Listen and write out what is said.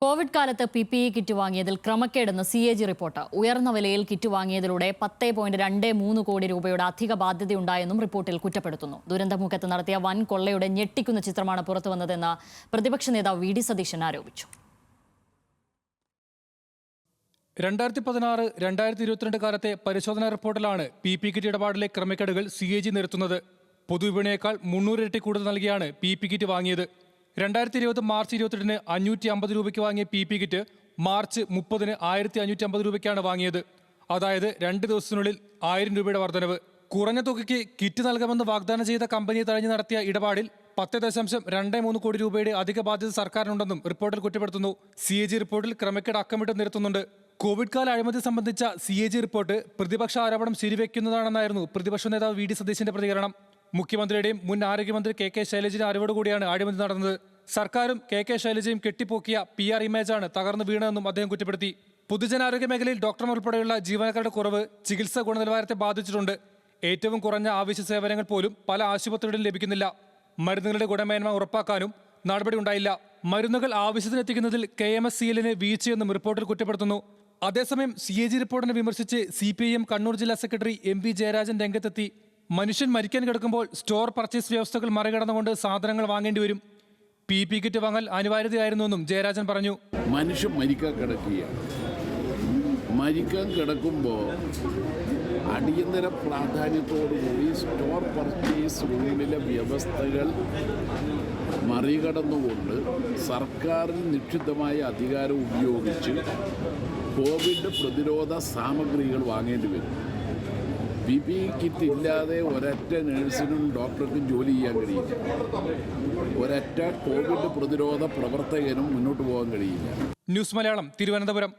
Covid കാലത്ത് PPE kit വാങ്ങിയതിൽ ക്രമക്കേടെന്ന് CAG report. ഉയർന്ന വിലയിൽ കിറ്റ് വാങ്ങിയതിലൂടെ 10.23 കോടി രൂപയുടെ അധിക ബാധ്യതയുണ്ടായെന്നും റിപ്പോർട്ടിൽ കുറ്റപ്പെടുത്തുന്നു. ദുരന്തമുഖത്ത് നടത്തിയ വൻ കൊള്ളയുടെ ഞെട്ടിക്കുന്ന ചിത്രമാണ് പുറത്തുവന്നതെന്ന് പ്രതിപക്ഷ നേതാവ് VD സതീശൻ ആരോപിച്ചു. 2016-2022 കാലത്തെ പരിശോധനാ റിപ്പോർട്ടിലാണ് PPE കിറ്റ് ഇടപാടിലെ ക്രമക്കേടുകൾ CAG നിരത്തുന്നത്. പൊതുവിപണിയേക്കാൾ 300 ഇരട്ടി കൂടുതൽ നൽകിയാണ് PPE കിറ്റ് വാങ്ങിയത്. 2020 മാർച്ച് 28-ന് 550 രൂപയ്ക്ക് വാങ്ങിയ PPE കിറ്റ് മാർച്ച് 30-ന് 1550 രൂപയ്ക്കാണ് വാങ്ങിയത്. അതായത് 2 ദിവസത്തിനുള്ളിൽ 1000 രൂപയുടെ വർധനവ്. കുറഞ്ഞ തുകയ്ക്ക് കിറ്റ് നൽകാമെന്ന് വാഗ്ദാനം ചെയ്ത കമ്പനിയെ തഴഞ്ഞു നടത്തിയ ഇടപാടിൽ 10.23 കോടി രൂപയുടെ അധിക ബാധ്യത സർക്കാരിനുണ്ടെന്നും റിപ്പോർട്ടിൽ കുറ്റപ്പെടുത്തുന്നു. CAG റിപ്പോർട്ടിൽ ക്രമക്കേട് അക്കമിട്ട് നിരത്തുന്നുണ്ട്. കോവിഡ് കാല അഴിമതി സംബന്ധിച്ച CAG റിപ്പോർട്ട് പ്രതിപക്ഷ ആരോപണം ശരിവെക്കുന്നതാണെന്നായിരുന്നു പ്രതിപക്ഷ നേതാവ് VD സതീശന്റെ പ്രതികരണം. മുഖ്യമന്ത്രിയുടെയും മുൻ ആരോഗ്യമന്ത്രി KK ശൈലജയുടെ അറിവോടുകൂടിയാണ് അഴിമതി നടന്നത്. സർക്കാരും KK ശൈലജയും കെട്ടിപ്പോക്കിയ PR ഇമേജാണ് തകർന്നു വീണതെന്നും അദ്ദേഹം കുറ്റപ്പെടുത്തി. പൊതുജനാരോഗ്യ മേഖലയിൽ ഡോക്ടർമാർ ഉൾപ്പെടെയുള്ള ജീവനക്കാരുടെ കുറവ് ചികിത്സാ ഗുണനിലവാരത്തെ ബാധിച്ചിട്ടുണ്ട്. ഏറ്റവും കുറഞ്ഞ ആവശ്യ സേവനങ്ങൾ പോലും പല ആശുപത്രികളിലും ലഭിക്കുന്നില്ല. മരുന്നുകളുടെ ഗുണമേന്മ ഉറപ്പാക്കാനും നടപടി ഉണ്ടായില്ല. മരുന്നുകൾ ആവശ്യത്തിനെത്തിക്കുന്നതിൽ KMSCL-ന് വീഴ്ചയെന്നും റിപ്പോർട്ടിൽ കുറ്റപ്പെടുത്തുന്നു. അതേസമയം CAG റിപ്പോർട്ടിനെ വിമർശിച്ച് CPIM കണ്ണൂർ ജില്ലാ സെക്രട്ടറി MP ജയരാജൻ രംഗത്തെത്തി. മനുഷ്യൻ മരിക്കാൻ കിടക്കുമ്പോൾ സ്റ്റോർ പർച്ചേസ് വ്യവസ്ഥകൾ മറികടന്നുകൊണ്ട് സാധനങ്ങൾ വാങ്ങേണ്ടി വരും. PPE കിറ്റ് വാങ്ങൽ അനിവാര്യതയായിരുന്നുവെന്നും ജയരാജൻ പറഞ്ഞു. മനുഷ്യൻ മരിക്കാൻ കിടക്കുകയാണ്. മരിക്കാൻ കിടക്കുമ്പോൾ അടിയന്തര പ്രാധാന്യത്തോടുകൂടി സ്റ്റോർ പർച്ചേസ് റൂമിലെ വ്യവസ്ഥകൾ മറികടന്നുകൊണ്ട് സർക്കാരിന് നിക്ഷിപ്തമായ അധികാരം ഉപയോഗിച്ച് കോവിഡ് പ്രതിരോധ സാമഗ്രികൾ വാങ്ങേണ്ടി വരും. PPE കിറ്റ് ഇല്ലാതെ ഒരൊറ്റ നഴ്സിനും ഡോക്ടർക്കും ജോലി ചെയ്യാൻ കഴിയില്ല. ഒരൊറ്റ കോവിഡ് പ്രതിരോധ പ്രവർത്തകനും മുന്നോട്ട് പോകാൻ കഴിയില്ല. ന്യൂസ് മലയാളം, തിരുവനന്തപുരം.